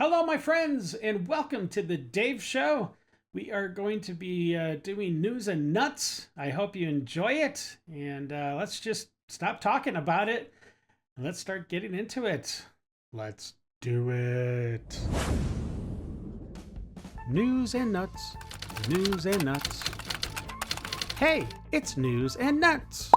Hello, my friends, and welcome to the Dave Show. We are going to be doing news and nuts. I hope you enjoy it, and let's just stop talking about it. Let's start getting into it. Let's do it. News and nuts. News and nuts. Hey, it's news and nuts.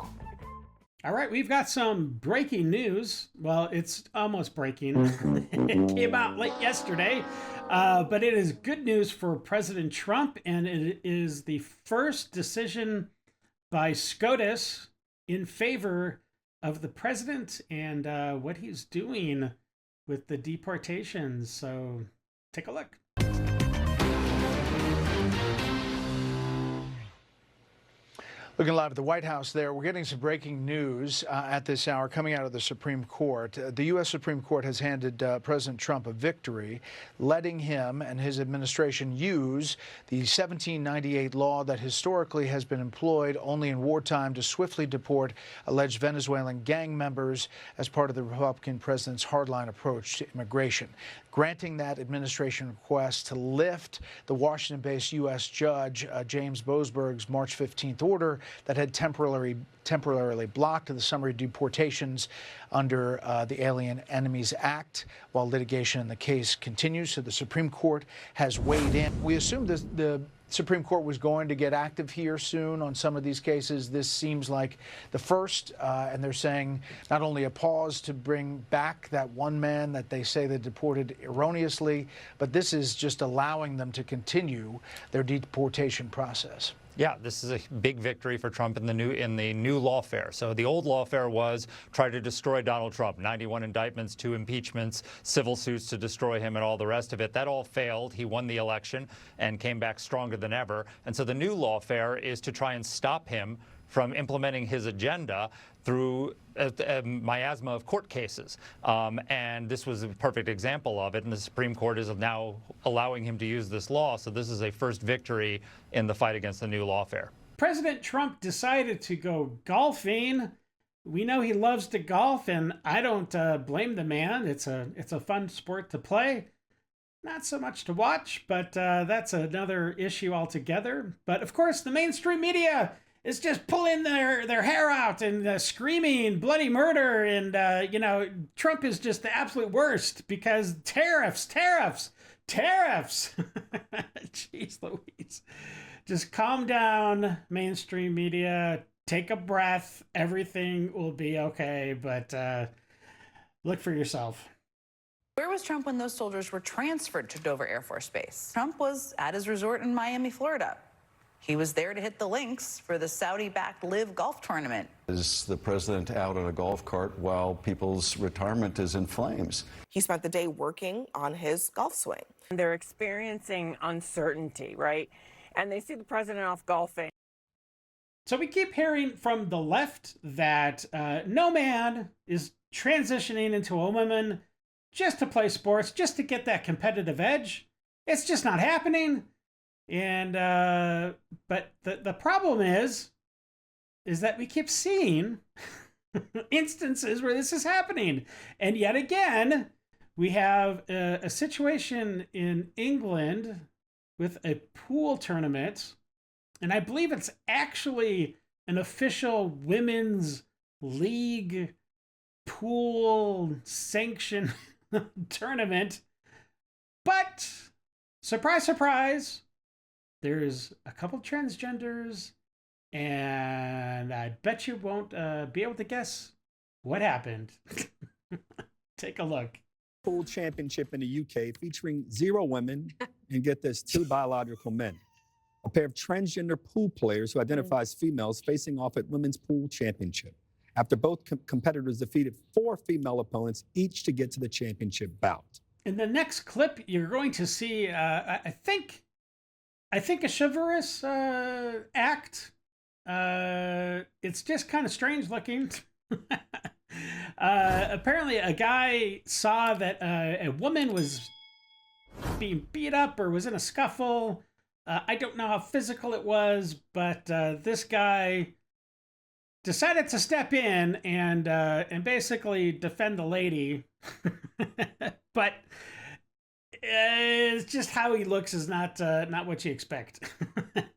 All right, we've got some breaking news. Well, it's almost breaking. It came out late yesterday, but it is good news for President Trump, and it is the first decision by SCOTUS in favor of the president and what he's doing with the deportations. So take a look. Looking live at the White House there, we're getting some breaking news at this hour coming out of the Supreme Court. The U.S. Supreme Court has handed President Trump a victory, letting him and his administration use the 1798 law that historically has been employed only in wartime to swiftly deport alleged Venezuelan gang members as part of the Republican president's hardline approach to immigration, granting that administration request to lift the Washington-based U.S. judge James Boasberg's March 15th order that had temporarily blocked the summary deportations under the Alien Enemies Act while litigation in the case continues. So the Supreme Court has weighed in. We assumed the Supreme Court was going to get active here soon on some of these cases. This seems like the first, and they're saying not only a pause to bring back that one man that they say they deported erroneously, but this is just allowing them to continue their deportation process. Yeah, this is a big victory for Trump in the new lawfare. So the old lawfare was try to destroy Donald Trump, 91 indictments, 2 impeachments, civil suits to destroy him and all the rest of it. That all failed. He won the election and came back stronger than ever. And so the new lawfare is to try and stop him from implementing his agenda through a miasma of court cases. And this was a perfect example of it. And the Supreme Court is now allowing him to use this law. So this is a first victory in the fight against the new lawfare. President Trump decided to go golfing. We know he loves to golf, and I don't blame the man. It's a fun sport to play. Not so much to watch, but that's another issue altogether. But of course, the mainstream media is just pulling their hair out and screaming bloody murder. And, Trump is just the absolute worst because tariffs. Jeez Louise. Just calm down, mainstream media. Take a breath. Everything will be okay. But look for yourself. Where was Trump when those soldiers were transferred to Dover Air Force Base? Trump was at his resort in Miami, Florida. He was there to hit the links for the Saudi-backed LIV golf tournament. Is the president out on a golf cart while people's retirement is in flames? He spent the day working on his golf swing. They're experiencing uncertainty, right? And they see the president off golfing. So we keep hearing from the left that no man is transitioning into a woman just to play sports, just to get that competitive edge. It's just not happening. And but the problem is that we keep seeing instances where this is happening. And yet again, we have a situation in England with a pool tournament. And I believe it's actually an official women's league pool sanction tournament. But surprise, surprise, there's a couple transgenders, and I bet you won't be able to guess what happened. Take a look. Pool championship in the UK featuring 0 women and get this 2 biological men. A pair of transgender pool players who identify as females facing off at women's pool championship after both competitors defeated 4 female opponents each to get to the championship bout. In the next clip, you're going to see, I think a chivalrous act. It's just kind of strange looking. Apparently, a guy saw that a woman was being beat up or was in a scuffle. I don't know how physical it was, but this guy decided to step in and basically defend the lady. But It's just how he looks is not what you expect.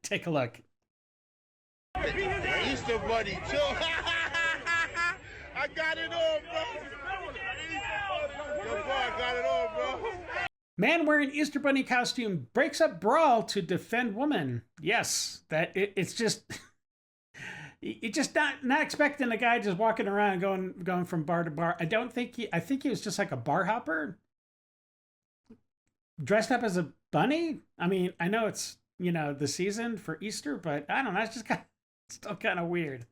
Take a look. Easter Bunny, chill. I got it on, bro. Yo, bro, I got it on, bro. Man wearing Easter Bunny costume breaks up brawl to defend woman. Yes, it's just you're just not expecting a guy just walking around going from bar to bar. I think he was just like a bar hopper dressed up as a bunny. I mean, I know it's, the season for Easter, but I don't know, it's just still kind of weird.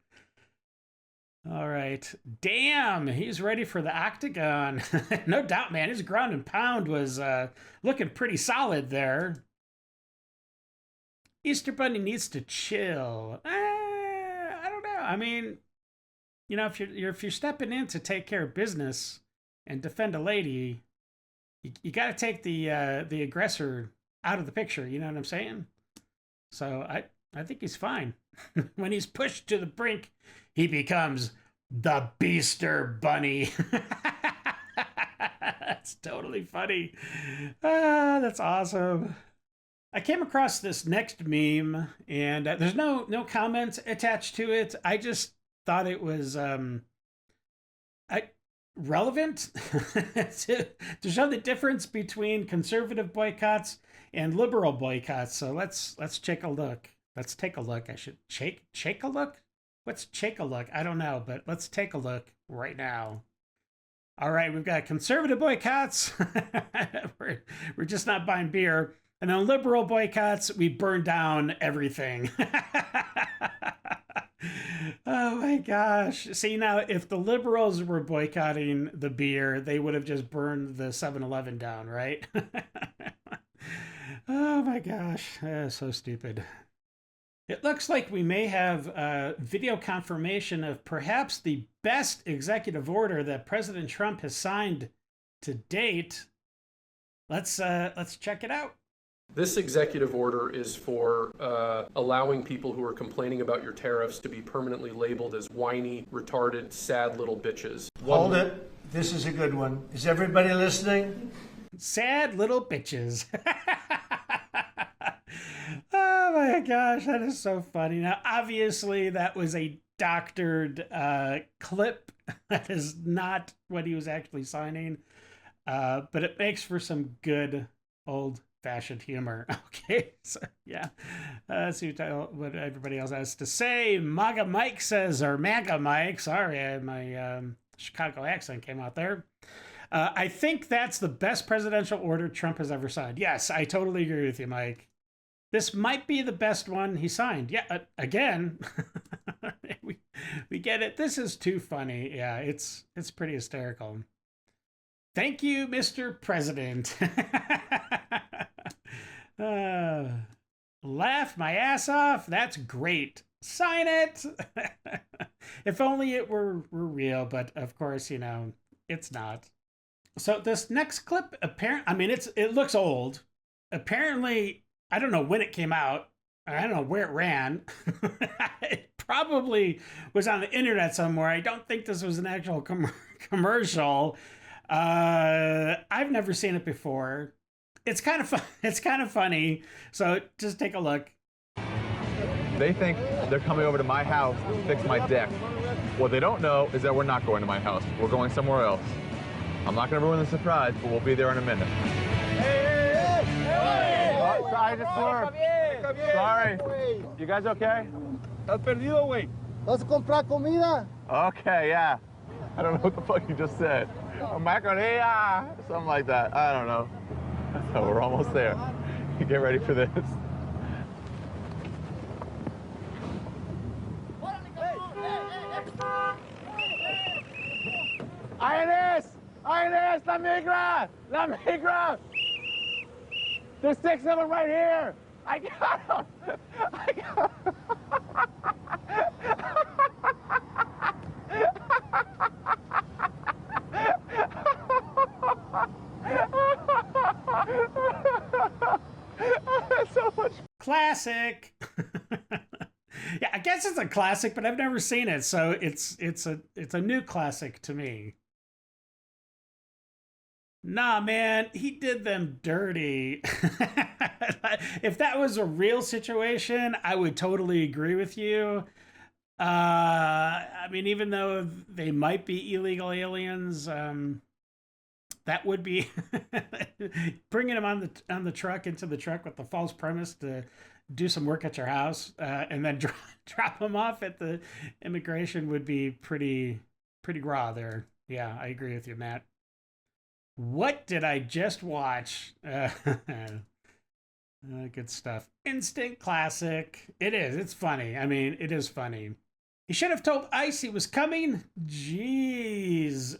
All right. Damn, he's ready for the octagon. No doubt, man. His ground and pound was looking pretty solid there. Easter Bunny needs to chill. I don't know. I mean, if you're stepping in to take care of business and defend a lady, you got to take the aggressor out of the picture. You know what I'm saying? So I think he's fine. When he's pushed to the brink, he becomes the Beaster Bunny. That's totally funny. That's awesome. I came across this next meme, and there's no comments attached to it. I just thought it was relevant to show the difference between conservative boycotts and liberal boycotts. So let's take a look. Let's take a look. I should take a look. What's take a look? I don't know, but let's take a look right now. All right, we've got conservative boycotts. we're just not buying beer. And then liberal boycotts, we burn down everything. Oh my gosh. See, now, if the liberals were boycotting the beer, they would have just burned the 7-Eleven down, right? Oh my gosh. So stupid. It looks like we may have video confirmation of perhaps the best executive order that President Trump has signed to date. Let's check it out. This executive order is for allowing people who are complaining about your tariffs to be permanently labeled as whiny, retarded, sad little bitches. Hold it. This is a good one. Is everybody listening? Sad little bitches. Oh my gosh, that is so funny. Now, obviously, that was a doctored clip. That is not what he was actually signing. But it makes for some good old-fashioned humor. Okay, so yeah. Let's see what everybody else has to say. MAGA Mike says, or MAGA Mike, sorry, my Chicago accent came out there. I think that's the best presidential order Trump has ever signed. Yes, I totally agree with you, Mike. This might be the best one he signed. Yeah, again, we get it. This is too funny. Yeah, it's pretty hysterical. Thank you, Mr. President. Laugh my ass off. That's great. Sign it. If only it were real, but of course, it's not. So this next clip, it looks old. Apparently, I don't know when it came out. I don't know where it ran. It probably was on the internet somewhere. I don't think this was an actual commercial. I've never seen it before. It's kind of fun. It's kind of funny. So just take a look. They think they're coming over to my house to fix my deck. What they don't know is that we're not going to my house. We're going somewhere else. I'm not going to ruin the surprise, but we'll be there in a minute. I just swerved. Sorry. You guys okay? Estás perdido, güey. ¿Vas a comprar comida? Okay, yeah. I don't know what the fuck you just said. Macarena, something like that. I don't know. So we're almost there. Get ready for this. Ines, la migra! La migra! There's 6 of them right here! I got them! I got them! That's so much. Classic. Yeah, I guess it's a classic, but I've never seen it, so it's a new classic to me. Nah, man, he did them dirty. If that was a real situation, I would totally agree with you. I mean, even though they might be illegal aliens, that would be bringing them on the truck into the truck with the false premise to do some work at your house, and then drop them off at the immigration would be pretty raw there. Yeah, I agree with you, Matt. What did I just watch? Good stuff. Instant classic. It is. It's funny. I mean, it is funny. He should have told ICE he was coming. Jeez.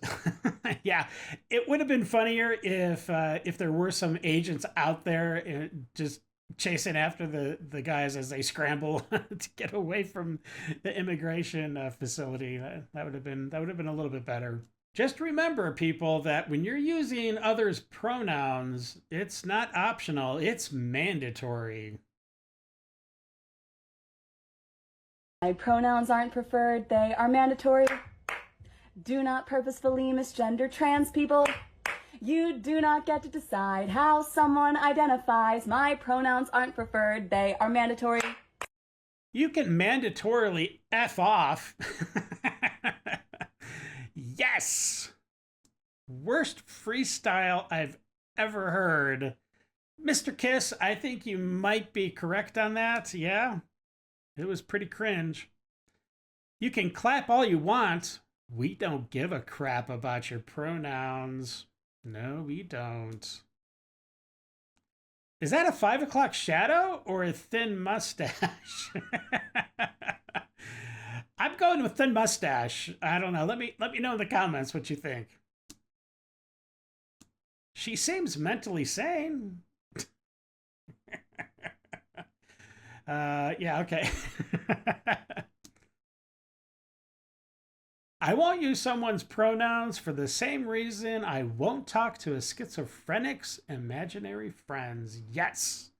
Yeah, it would have been funnier if there were some agents out there just chasing after the guys as they scramble to get away from the immigration facility. That would have been a little bit better. Just remember, people, that when you're using others' pronouns, it's not optional, it's mandatory. My pronouns aren't preferred, they are mandatory. Do not purposefully misgender trans people. You do not get to decide how someone identifies. My pronouns aren't preferred, they are mandatory. You can mandatorily F off. Yes! Worst freestyle I've ever heard. Mr. Kiss, I think you might be correct on that. Yeah, it was pretty cringe. You can clap all you want. We don't give a crap about your pronouns. No, we don't. Is that a 5 o'clock shadow or a thin mustache? I'm going with thin mustache. I don't know. Let me know in the comments what you think. She seems mentally sane. Yeah, okay. I won't use someone's pronouns for the same reason I won't talk to a schizophrenic's imaginary friends. Yes.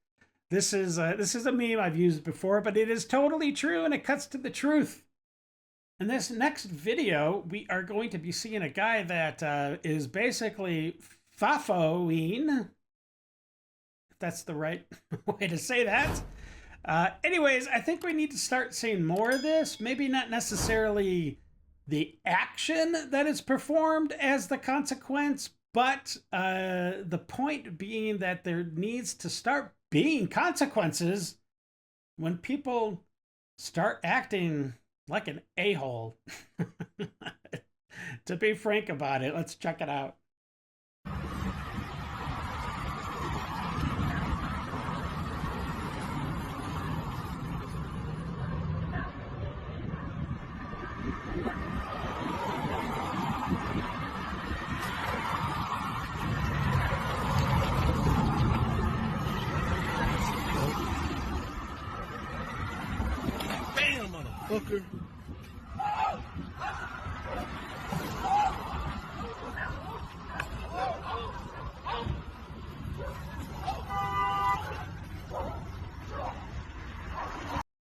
This is a meme I've used before, but it is totally true and it cuts to the truth. In this next video, we are going to be seeing a guy that is basically fafoing, if that's the right way to say that. Anyways, I think we need to start seeing more of this. Maybe not necessarily the action that is performed as the consequence, but the point being that there needs to start being consequences when people start acting like an a-hole. To be frank about it, let's check it out. Bam, motherfucker.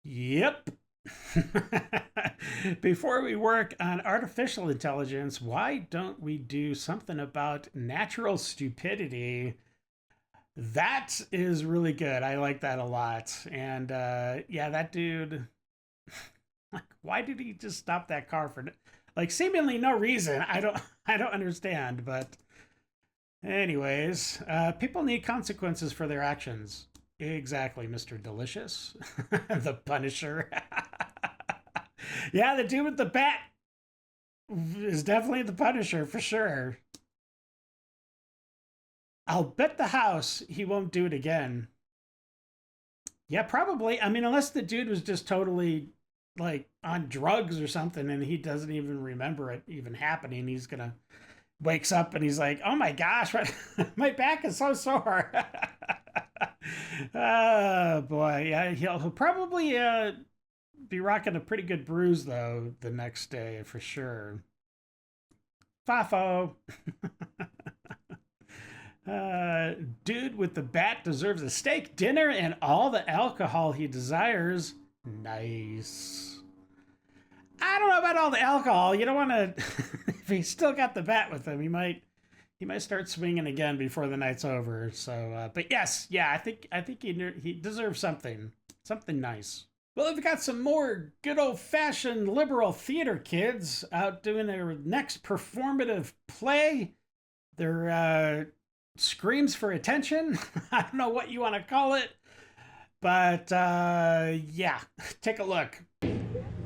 Yep. Before we work on artificial intelligence, why don't we do something about natural stupidity? That is really good. I like that a lot. And yeah, that dude, like, why did he just stop that car for like seemingly no reason? I don't understand, but anyways, people need consequences for their actions. Exactly, Mr. Delicious. The Punisher. Yeah, the dude with the bat is definitely the Punisher for sure. I'll bet the house he won't do it again. Yeah, probably. I mean, unless the dude was just totally like on drugs or something and he doesn't even remember it even happening. He's gonna wakes up and he's like, oh my gosh, my back is so sore. Oh boy, yeah, he'll probably be rocking a pretty good bruise though the next day for sure. Fafo. Dude with the bat deserves a steak dinner and all the alcohol he desires. Nice. I don't know about all the alcohol. You don't want to. If he's still got the bat with him, he might He might start swinging again before the night's over. So, but yes, yeah, I think he deserves something nice. Well, we've got some more good old-fashioned liberal theater kids out doing their next performative play. Their screams for attention. I don't know what you want to call it, but yeah, take a look.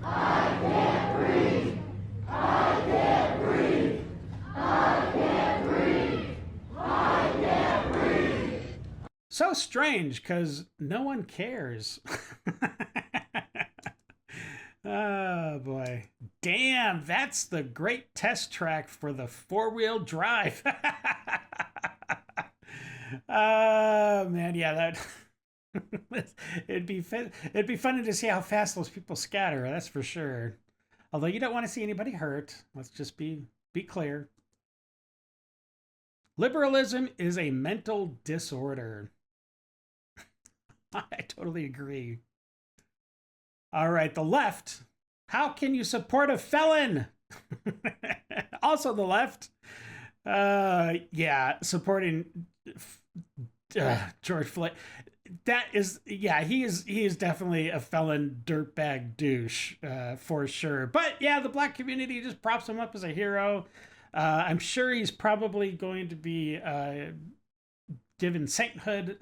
I can't breathe. I can't breathe. I can't breathe. I can't breathe. So strange, because no one cares. Oh boy. Damn, that's the great test track for the four-wheel drive. Oh man, yeah, that it'd be funny to see how fast those people scatter, that's for sure. Although you don't want to see anybody hurt. Let's just be clear. Liberalism is a mental disorder. I totally agree. All right, the left. How can you support a felon? Also the left. Yeah, supporting George Floyd. That is, yeah, he is definitely a felon dirtbag douche, for sure. But yeah, the black community just props him up as a hero. I'm sure he's probably going to be given sainthood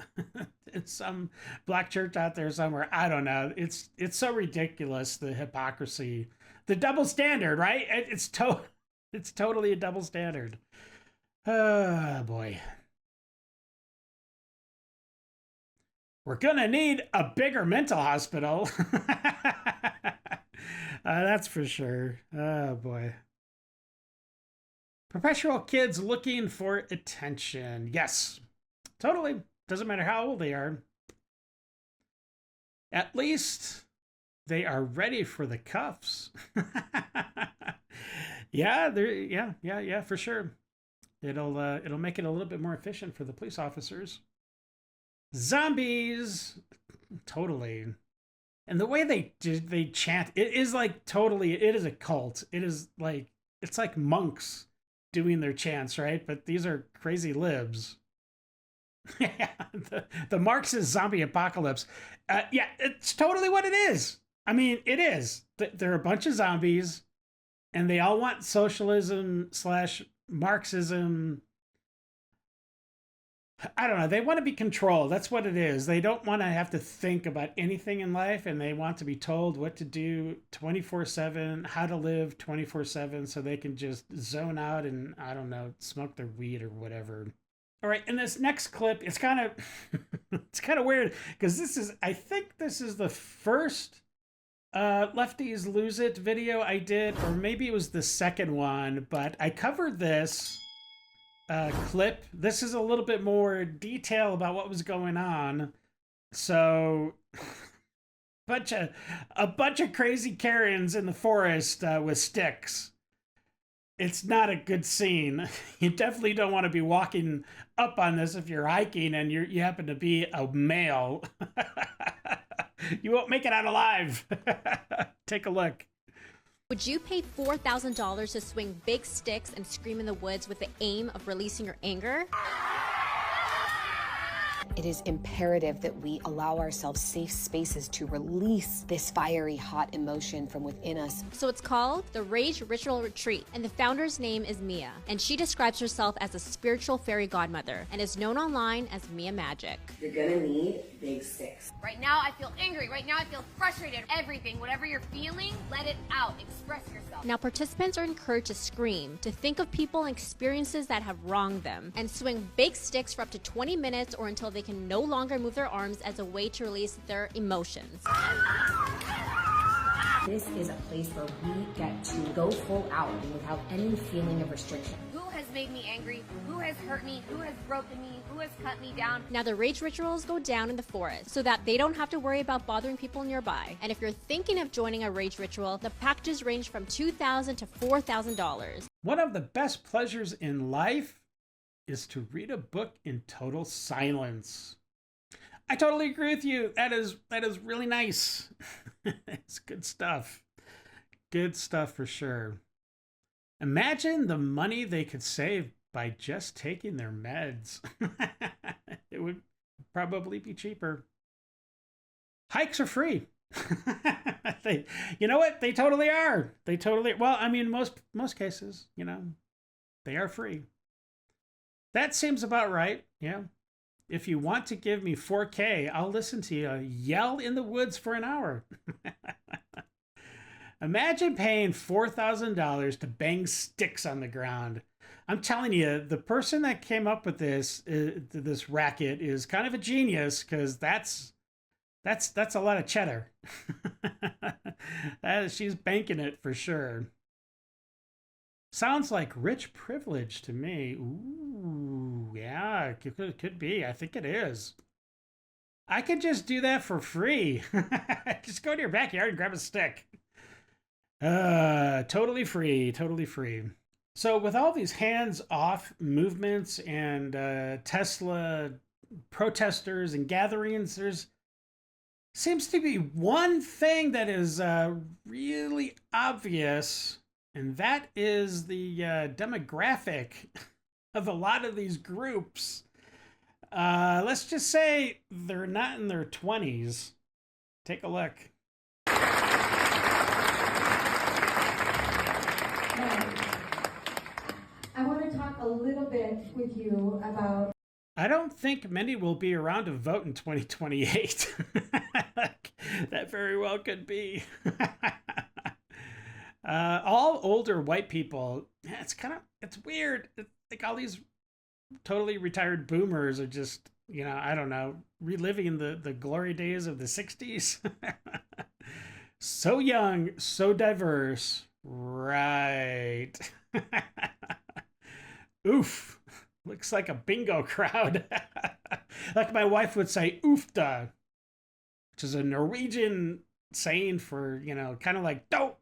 in some black church out there somewhere. I don't know. It's so ridiculous, the hypocrisy, the double standard, right? It's totally a double standard. Oh boy. We're gonna need a bigger mental hospital. That's for sure. Oh boy. Perpetual kids looking for attention. Yes. Totally. Doesn't matter how old they are. At least they are ready for the cuffs. Yeah, yeah, for sure. It'll make it a little bit more efficient for the police officers. Zombies. Totally. And the way they chant, it is like totally, it is a cult. It is like, it's like monks doing their chants, right? But these are crazy libs. Yeah, the Marxist zombie apocalypse. Yeah, it's totally what it is. I mean, it is. They're a bunch of zombies, and they all want socialism / Marxism. I don't know. They want to be controlled. That's what it is. They don't want to have to think about anything in life, and they want to be told what to do 24/7, how to live 24/7, so they can just zone out and, I don't know, smoke their weed or whatever. All right, in this next clip, it's kind of it's kind of weird because I think this is the first Lefties Lose It video I did, or maybe it was the second one, but I covered this clip. This is a little bit more detail about what was going on. So a bunch of crazy Karens in the forest with sticks. It's not a good scene. You definitely don't want to be walking up on this if you're hiking and you happen to be a male. You won't make it out alive. Take a look. Would you pay $4,000 to swing big sticks and scream in the woods with the aim of releasing your anger? It is imperative that we allow ourselves safe spaces to release this fiery, hot emotion from within us. So it's called the Rage Ritual Retreat, and the founder's name is Mia, and she describes herself as a spiritual fairy godmother and is known online as Mia Magic. You're gonna need big sticks. Right now I feel angry, right now I feel frustrated. Everything, whatever you're feeling, let it out, express yourself. Now participants are encouraged to scream, to think of people and experiences that have wronged them, and swing big sticks for up to 20 minutes or until they can no longer move their arms as a way to release their emotions. This is a place where we get to go full out without any feeling of restriction. Who has made me angry? Who has hurt me? Who has broken me? Who has cut me down? Now the rage rituals go down in the forest so that they don't have to worry about bothering people nearby. And if you're thinking of joining a rage ritual, the packages range from $2,000 to $4,000. One of the best pleasures in life is to read a book in total silence. I totally agree with you. That is really nice. It's good stuff. Good stuff for sure. Imagine the money they could save by just taking their meds. It would probably be cheaper. Hikes are free. You know what? They totally are. Well, I mean, most cases, they are free. That seems about right. Yeah. If you want to give me 4K, I'll listen to you yell in the woods for an hour. Imagine paying $4,000 to bang sticks on the ground. I'm telling you, the person that came up with this racket is kind of a genius, because that's a lot of cheddar. She's banking it for sure. Sounds like rich privilege to me. Ooh, yeah, it could be. I think it is. I could just do that for free. Just go to your backyard and grab a stick. Totally free, totally free. So with all these hands-off movements and Tesla protesters and gatherings, there's seems to be one thing that is really obvious, and that is the demographic of a lot of these groups. Let's just say they're not in their 20s. Take a look. I want to talk a little bit with you about... I don't think many will be around to vote in 2028. That very well could be. All older white people. It's weird. Like all these totally retired boomers are just, I don't know, reliving the glory days of the 60s. So young, so diverse. Right. Oof. Looks like a bingo crowd. Like my wife would say, oofda, which is a Norwegian saying for, kind of like dope,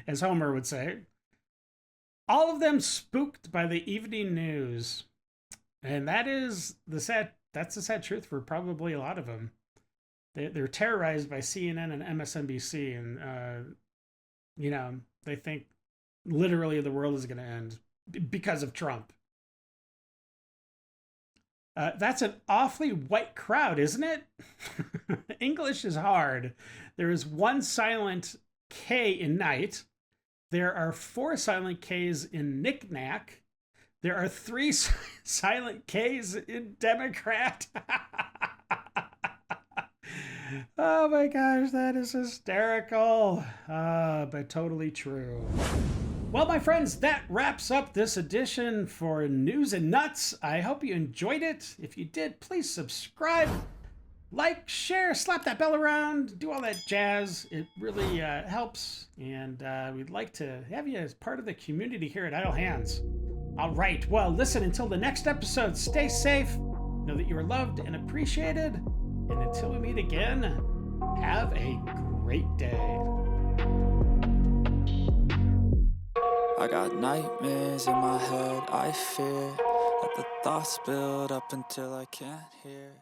as Homer would say. All of them spooked by the evening news. And that's the sad truth for probably a lot of them. They're terrorized by CNN and MSNBC, and, they think literally the world is going to end because of Trump. That's an awfully white crowd, isn't it? English is hard. There is one silent K in night. There are 4 silent Ks in knick-knack. There are 3 silent Ks in Democrat. Oh my gosh, that is hysterical. But totally true. Well, my friends, that wraps up this edition for News and Nuts. I hope you enjoyed it. If you did, please subscribe, like, share, slap that bell around, do all that jazz. It really helps, and we'd like to have you as part of the community here at Idle Hands. All right, well, listen, until the next episode, stay safe, know that you are loved and appreciated, and until we meet again, have a great day. I got nightmares in my head, I fear that the thoughts build up until I can't hear.